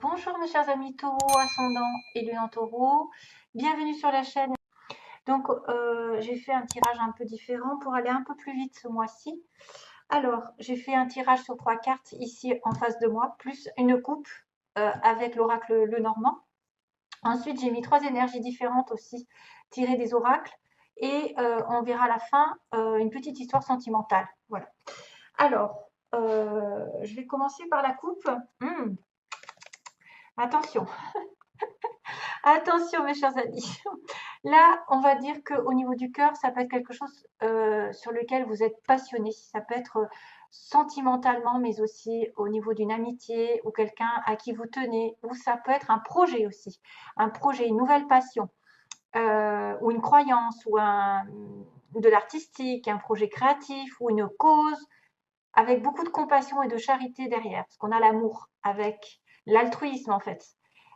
Bonjour mes chers amis taureaux, ascendant et lune en taureau, bienvenue sur la chaîne. Donc j'ai fait un tirage un peu différent pour aller un peu plus vite ce mois-ci. Alors j'ai fait un tirage sur 3 cartes ici en face de moi, plus une coupe avec l'oracle Lenormand. Ensuite j'ai mis 3 énergies différentes aussi tirées des oracles et on verra à la fin une petite histoire sentimentale. Voilà. Alors je vais commencer par la coupe. Attention. Attention mes chers amis, là on va dire qu'au niveau du cœur, ça peut être quelque chose sur lequel vous êtes passionné, ça peut être sentimentalement, mais aussi au niveau d'une amitié ou quelqu'un à qui vous tenez, ou ça peut être un projet aussi, un projet, une nouvelle passion, ou une croyance, ou de l'artistique, un projet créatif, ou une cause, avec beaucoup de compassion et de charité derrière, parce qu'on a l'amour avec l'altruisme en fait.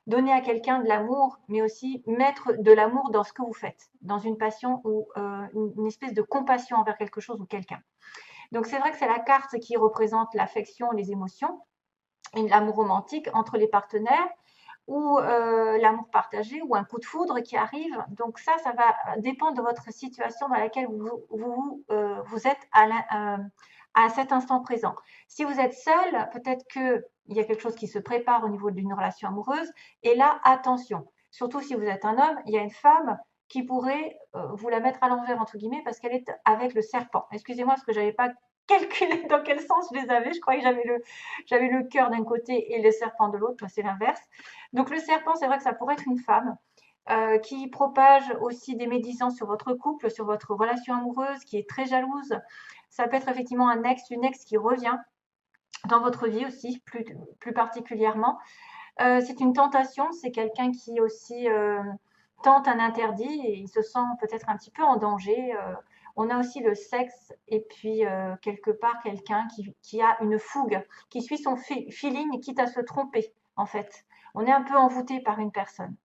Donner à quelqu'un de l'amour, mais aussi mettre de l'amour dans ce que vous faites, dans une passion ou une espèce de compassion envers quelque chose ou quelqu'un. Donc c'est vrai que c'est la carte qui représente l'affection, les émotions, et l'amour romantique entre les partenaires, ou l'amour partagé, ou un coup de foudre qui arrive. Donc ça va dépendre de votre situation dans laquelle vous êtes à cet instant présent. Si vous êtes seul, peut-être qu'il y a quelque chose qui se prépare au niveau d'une relation amoureuse. Et là, attention, surtout si vous êtes un homme, il y a une femme qui pourrait vous la mettre à l'envers, entre guillemets, parce qu'elle est avec le serpent. Excusez-moi, parce que je n'avais pas calculé dans quel sens je les avais. Je croyais que j'avais le cœur d'un côté et le serpent de l'autre. C'est l'inverse. Donc le serpent, c'est vrai que ça pourrait être une femme qui propage aussi des médisances sur votre couple, sur votre relation amoureuse, qui est très jalouse. Ça peut être effectivement un ex, une ex qui revient dans votre vie aussi, plus particulièrement. C'est une tentation, c'est quelqu'un qui aussi tente un interdit et il se sent peut-être un petit peu en danger. On a aussi le sexe et puis quelque part quelqu'un qui a une fougue, qui suit son feeling quitte à se tromper en fait. On est un peu envoûté par une personne.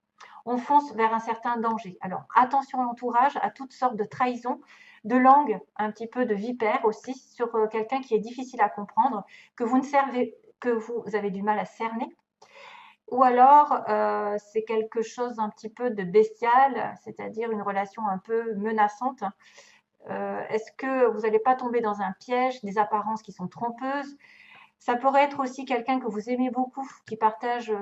On fonce vers un certain danger. Alors attention à l'entourage, à toutes sortes de trahisons, de langue, un petit peu de vipère aussi sur quelqu'un qui est difficile à comprendre, que vous avez du mal à cerner. Ou alors, c'est quelque chose un petit peu de bestial, c'est-à-dire une relation un peu menaçante. Est-ce que vous n'allez pas tomber dans un piège, des apparences qui sont trompeuses? Ça pourrait être aussi quelqu'un que vous aimez beaucoup, qui partage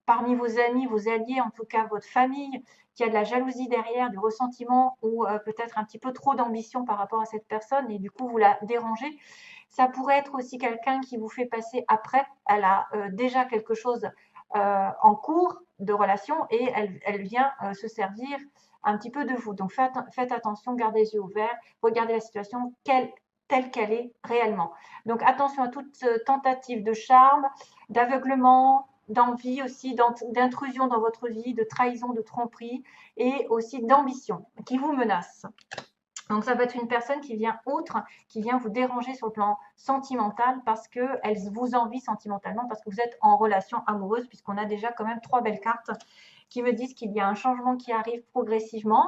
parmi vos amis, vos alliés, en tout cas votre famille, qui a de la jalousie derrière, du ressentiment ou peut-être un petit peu trop d'ambition par rapport à cette personne et du coup vous la dérangez. Ça pourrait être aussi quelqu'un qui vous fait passer après. Elle a déjà quelque chose en cours de relation et elle vient se servir un petit peu de vous. Donc faites attention, gardez les yeux ouverts, regardez la situation telle qu'elle est réellement. Donc attention à toute tentative de charme, d'aveuglement, d'envie aussi, d'intrusion dans votre vie, de trahison, de tromperie et aussi d'ambition qui vous menace. Donc ça peut être une personne qui vient outre, qui vient vous déranger sur le plan sentimental parce qu'elle vous envie sentimentalement, parce que vous êtes en relation amoureuse, puisqu'on a déjà quand même 3 belles cartes qui me disent qu'il y a un changement qui arrive progressivement.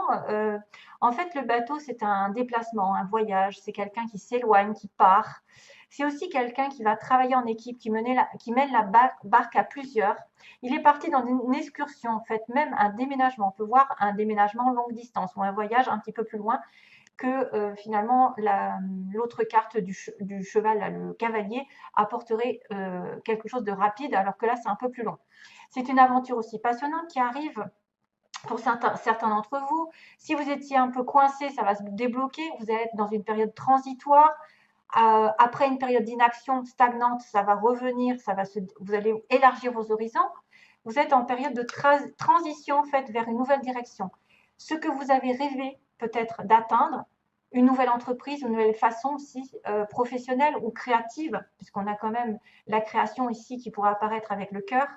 En fait, le bateau, c'est un déplacement, un voyage, c'est quelqu'un qui s'éloigne, qui part. C'est aussi quelqu'un qui va travailler en équipe, qui mène la barque à plusieurs. Il est parti dans une excursion, en fait, même un déménagement. On peut voir un déménagement longue distance ou un voyage un petit peu plus loin que finalement l'autre carte du cheval, là, le cavalier, apporterait quelque chose de rapide, alors que là, c'est un peu plus long. C'est une aventure aussi passionnante qui arrive pour certains d'entre vous. Si vous étiez un peu coincé, ça va se débloquer. Vous allez être dans une période transitoire. Après une période d'inaction stagnante, ça va revenir, vous allez élargir vos horizons. Vous êtes en période de transition en fait vers une nouvelle direction. Ce que vous avez rêvé peut-être d'atteindre, une nouvelle entreprise, une nouvelle façon aussi professionnelle ou créative, puisqu'on a quand même la création ici qui pourra apparaître avec le cœur,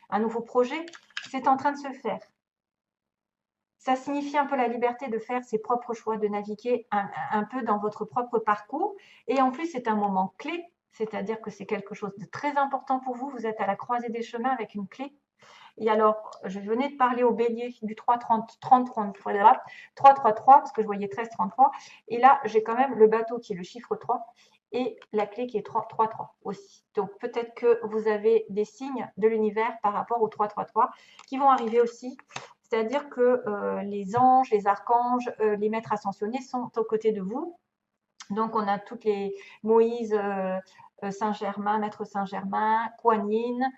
un nouveau projet, c'est en train de se faire. Ça signifie un peu la liberté de faire ses propres choix, de naviguer un peu dans votre propre parcours. Et en plus, c'est un moment clé, c'est-à-dire que c'est quelque chose de très important pour vous. Vous êtes à la croisée des chemins avec une clé. Et alors, je venais de parler au bélier du 3-30-30-33, parce que je voyais 13-33. Et là, j'ai quand même le bateau qui est le chiffre 3. et la clé qui est 3-3-3 aussi. Donc peut-être que vous avez des signes de l'univers par rapport au 3-3-3 qui vont arriver aussi. C'est-à-dire que les anges, les archanges, les maîtres ascensionnés sont aux côtés de vous. Donc on a toutes les Moïse, Saint-Germain, Maître Saint-Germain, Kuan Yin,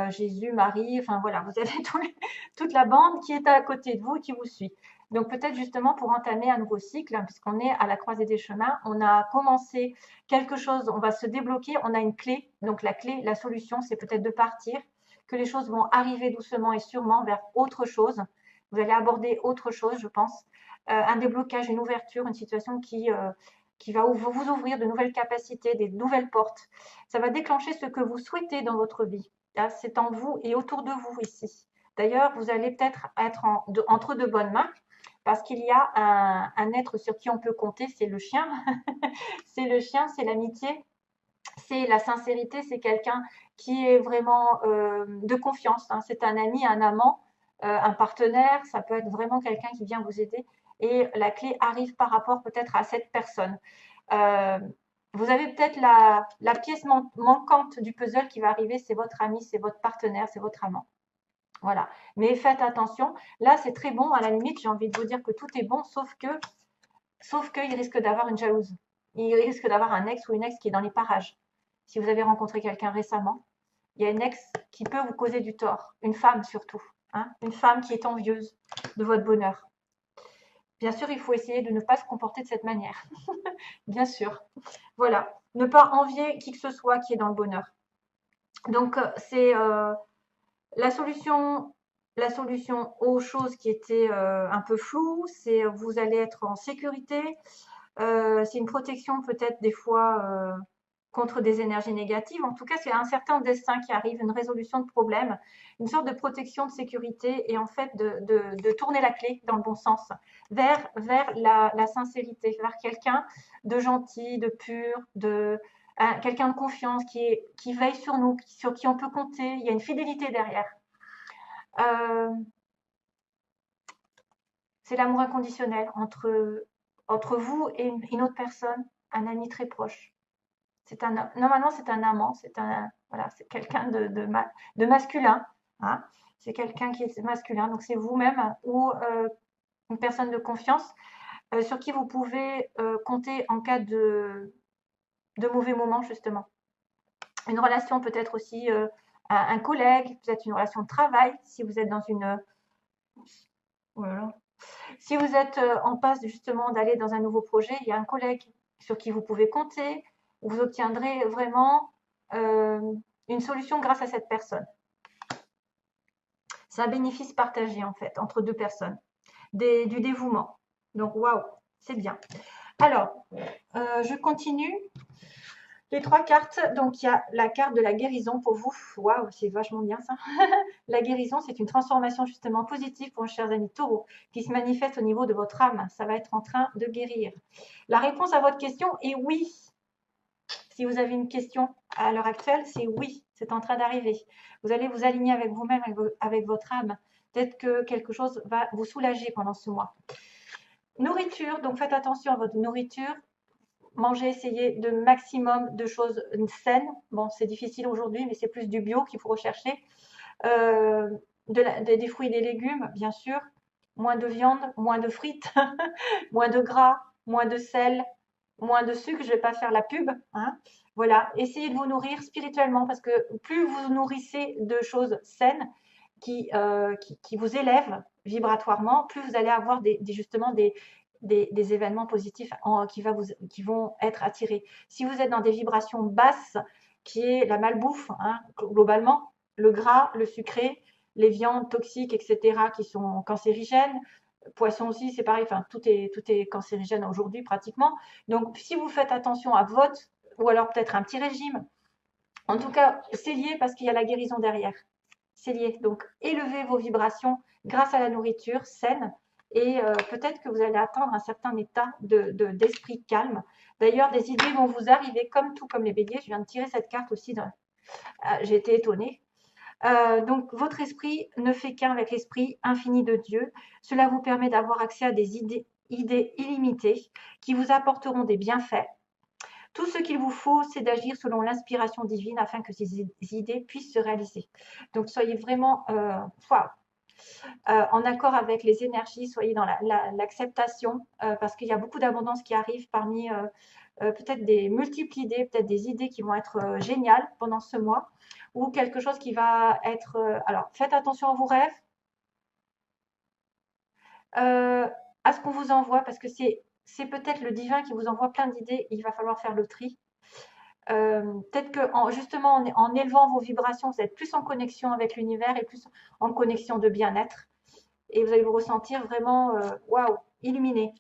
Jésus, Marie, enfin voilà, vous avez toute la bande qui est à côté de vous et qui vous suit. Donc peut-être justement pour entamer un nouveau cycle, hein, puisqu'on est à la croisée des chemins, on a commencé quelque chose, on va se débloquer, on a une clé. Donc la clé, la solution, c'est peut-être de partir, que les choses vont arriver doucement et sûrement vers autre chose. Vous allez aborder autre chose, je pense. Un déblocage, une ouverture, une situation qui va vous ouvrir de nouvelles capacités, des nouvelles portes. Ça va déclencher ce que vous souhaitez dans votre vie. C'est en vous et autour de vous ici. D'ailleurs, vous allez peut-être être entre de bonnes mains parce qu'il y a un être sur qui on peut compter, c'est le chien. C'est le chien, c'est l'amitié, c'est la sincérité, c'est quelqu'un qui est vraiment de confiance. Hein. C'est un ami, un amant, un partenaire, ça peut être vraiment quelqu'un qui vient vous aider. Et la clé arrive par rapport peut-être à cette personne. Euh, vous avez peut-être la pièce manquante du puzzle qui va arriver, c'est votre ami, c'est votre partenaire, c'est votre amant. Voilà. Mais faites attention. Là, c'est très bon. À la limite, j'ai envie de vous dire que tout est bon, sauf qu'il risque d'avoir une jalouse. Il risque d'avoir un ex ou une ex qui est dans les parages. Si vous avez rencontré quelqu'un récemment, il y a une ex qui peut vous causer du tort. Une femme surtout. Hein, une femme qui est envieuse de votre bonheur. Bien sûr, il faut essayer de ne pas se comporter de cette manière. Bien sûr. Voilà. Ne pas envier qui que ce soit qui est dans le bonheur. Donc, c'est la solution aux choses qui étaient un peu floues, c'est vous allez être en sécurité. C'est une protection peut-être des fois contre des énergies négatives. En tout cas, c'est un certain destin qui arrive, une résolution de problème, une sorte de protection, de sécurité et en fait de tourner la clé dans le bon sens vers la sincérité, vers quelqu'un de gentil, de pur, quelqu'un de confiance qui veille sur nous, sur qui on peut compter. Il y a une fidélité derrière. C'est l'amour inconditionnel entre vous et une autre personne, un ami très proche. Normalement, c'est un amant, voilà, c'est quelqu'un de masculin. Hein. C'est quelqu'un qui est masculin, donc c'est vous-même ou une personne de confiance sur qui vous pouvez compter en cas de mauvais moments, justement. Une relation peut-être aussi un collègue, peut-être une relation de travail, si vous êtes dans une... Voilà. Si vous êtes en passe justement d'aller dans un nouveau projet, il y a un collègue sur qui vous pouvez compter, vous obtiendrez vraiment une solution grâce à cette personne. C'est un bénéfice partagé en fait entre deux personnes, du dévouement. Donc waouh, c'est bien. Alors, je continue. Les 3 cartes, donc il y a la carte de la guérison pour vous. Waouh, c'est vachement bien ça. La guérison, c'est une transformation justement positive pour vos chers amis taureaux qui se manifeste au niveau de votre âme. Ça va être en train de guérir. La réponse à votre question est oui. Si vous avez une question à l'heure actuelle, c'est oui, c'est en train d'arriver. Vous allez vous aligner avec vous-même, avec votre âme. Peut-être que quelque chose va vous soulager pendant ce mois. Nourriture, donc faites attention à votre nourriture. Mangez, essayez de maximum de choses saines. Bon, c'est difficile aujourd'hui, mais c'est plus du bio qu'il faut rechercher. Des fruits et des légumes, bien sûr. Moins de viande, moins de frites, moins de gras, moins de sel, moins de sucre. Je ne vais pas faire la pub. Hein. Voilà, essayez de vous nourrir spirituellement parce que plus vous nourrissez de choses saines qui vous élèvent vibratoirement, plus vous allez avoir justement des événements positifs qui vont être attirés. Si vous êtes dans des vibrations basses, qui est la malbouffe, hein, globalement, le gras, le sucré, les viandes toxiques, etc., qui sont cancérigènes, poisson aussi, c'est pareil, enfin, tout est cancérigène aujourd'hui pratiquement. Donc, si vous faites attention à votre, ou alors peut-être un petit régime, en tout cas, c'est lié parce qu'il y a la guérison derrière. C'est lié. Donc, élevez vos vibrations grâce à la nourriture saine et peut-être que vous allez atteindre un certain état d'esprit calme. D'ailleurs, des idées vont vous arriver comme les béliers. Je viens de tirer cette carte aussi. J'ai été étonnée. Donc, votre esprit ne fait qu'un avec l'esprit infini de Dieu. Cela vous permet d'avoir accès à des idées illimitées qui vous apporteront des bienfaits. Tout ce qu'il vous faut, c'est d'agir selon l'inspiration divine afin que ces idées puissent se réaliser. Donc, soyez vraiment en accord avec les énergies, soyez dans l'acceptation, parce qu'il y a beaucoup d'abondance qui arrive parmi peut-être des multiples idées, peut-être des idées qui vont être géniales pendant ce mois, ou quelque chose qui va être... alors, faites attention à vos rêves, à ce qu'on vous envoie, parce que c'est peut-être le divin qui vous envoie plein d'idées, il va falloir faire le tri. Peut-être que justement en élevant vos vibrations, vous êtes plus en connexion avec l'univers et plus en connexion de bien-être. Et vous allez vous ressentir vraiment waouh, illuminé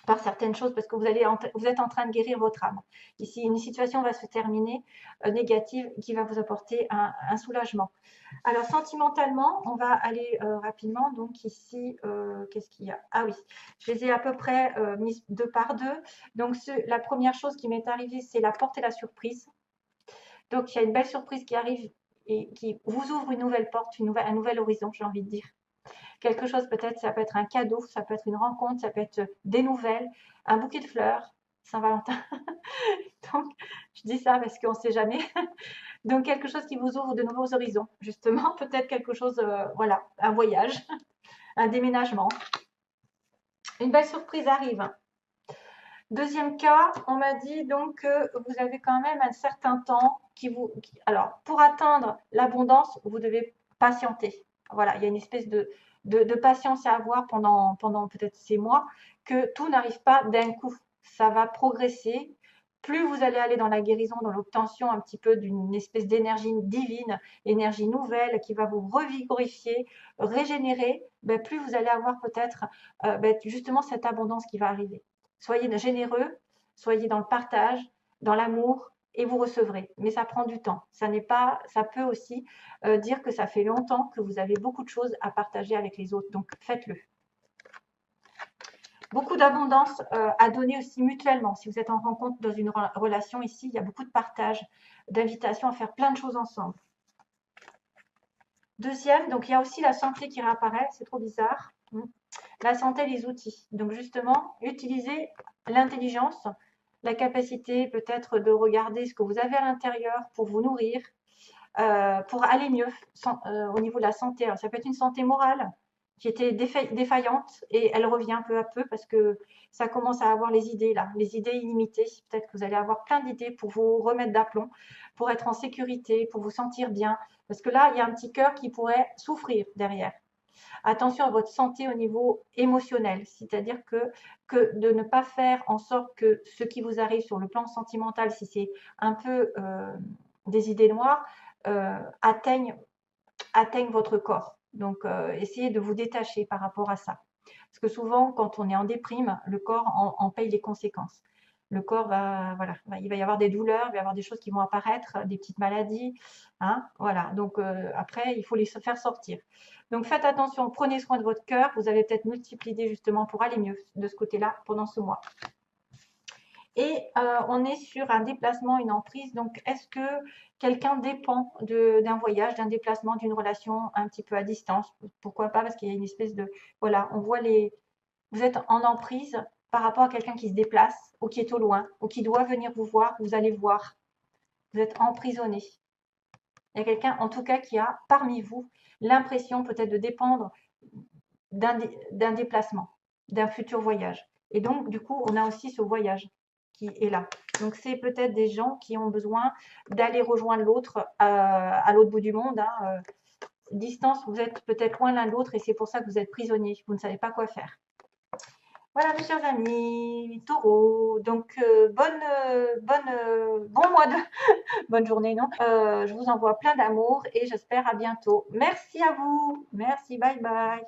par certaines choses parce que vous êtes en train de guérir votre âme. Ici, une situation va se terminer négative qui va vous apporter un soulagement. Alors, sentimentalement, on va aller rapidement. Donc, ici, qu'est-ce qu'il y a? Ah oui, je les ai à peu près mis deux par deux. Donc, la première chose qui m'est arrivée, c'est la porte et la surprise. Donc, il y a une belle surprise qui arrive et qui vous ouvre une nouvelle porte, un nouvel horizon, j'ai envie de dire. Quelque chose peut-être, ça peut être un cadeau, ça peut être une rencontre, ça peut être des nouvelles, un bouquet de fleurs, Saint-Valentin. Donc, je dis ça parce qu'on ne sait jamais. Donc, quelque chose qui vous ouvre de nouveaux horizons, justement. Peut-être quelque chose, voilà, un voyage, un déménagement. Une belle surprise arrive. Deuxième cas, on m'a dit donc que vous avez quand même un certain temps alors, pour atteindre l'abondance, vous devez patienter. Voilà, il y a une espèce de patience à avoir pendant peut-être ces mois, que tout n'arrive pas d'un coup. Ça va progresser. Plus vous allez aller dans la guérison, dans l'obtention un petit peu d'une espèce d'énergie divine, énergie nouvelle qui va vous revigorifier, régénérer, ben, plus vous allez avoir peut-être justement cette abondance qui va arriver. Soyez généreux, soyez dans le partage, dans l'amour, et vous recevrez. Mais ça prend du temps. Ça peut aussi dire que ça fait longtemps que vous avez beaucoup de choses à partager avec les autres. Donc, faites-le. Beaucoup d'abondance à donner aussi mutuellement. Si vous êtes en rencontre dans une relation ici, il y a beaucoup de partage, d'invitation à faire plein de choses ensemble. Deuxième, donc il y a aussi la santé qui réapparaît. C'est trop bizarre. La santé, les outils. Donc justement, utilisez l'intelligence, la capacité peut-être de regarder ce que vous avez à l'intérieur pour vous nourrir, pour aller mieux au niveau de la santé. Alors, ça peut être une santé morale qui était défaillante et elle revient peu à peu parce que ça commence à avoir les idées là, les idées illimitées. Peut-être que vous allez avoir plein d'idées pour vous remettre d'aplomb, pour être en sécurité, pour vous sentir bien. Parce que là, il y a un petit cœur qui pourrait souffrir derrière. Attention à votre santé au niveau émotionnel, c'est-à-dire que de ne pas faire en sorte que ce qui vous arrive sur le plan sentimental, si c'est un peu des idées noires, atteignent votre corps. Donc, essayez de vous détacher par rapport à ça. Parce que souvent, quand on est en déprime, le corps en paye les conséquences. Le corps voilà, il va y avoir des douleurs, il va y avoir des choses qui vont apparaître, des petites maladies, hein, voilà. Donc après, il faut les faire sortir. Donc faites attention, prenez soin de votre cœur. Vous avez peut-être multiples idées justement pour aller mieux de ce côté-là pendant ce mois. Et on est sur un déplacement, une emprise. Donc, est-ce que quelqu'un dépend d'un voyage, d'un déplacement, d'une relation un petit peu à distance? Pourquoi pas? Parce qu'il y a une espèce de... Voilà, on voit vous êtes en emprise par rapport à quelqu'un qui se déplace ou qui est au loin ou qui doit venir vous voir, vous allez voir. Vous êtes emprisonné. Il y a quelqu'un, en tout cas, qui a parmi vous l'impression peut-être de dépendre d'un déplacement, d'un futur voyage. Et donc, du coup, on a aussi ce voyage qui est là. Donc, c'est peut-être des gens qui ont besoin d'aller rejoindre l'autre à l'autre bout du monde. Hein. Distance, vous êtes peut-être loin l'un de l'autre et c'est pour ça que vous êtes prisonnier. Vous ne savez pas quoi faire. Voilà, mes chers amis, taureau. Donc, bon mois de... bonne journée, non je vous envoie plein d'amour et j'espère à bientôt. Merci à vous. Merci, bye bye.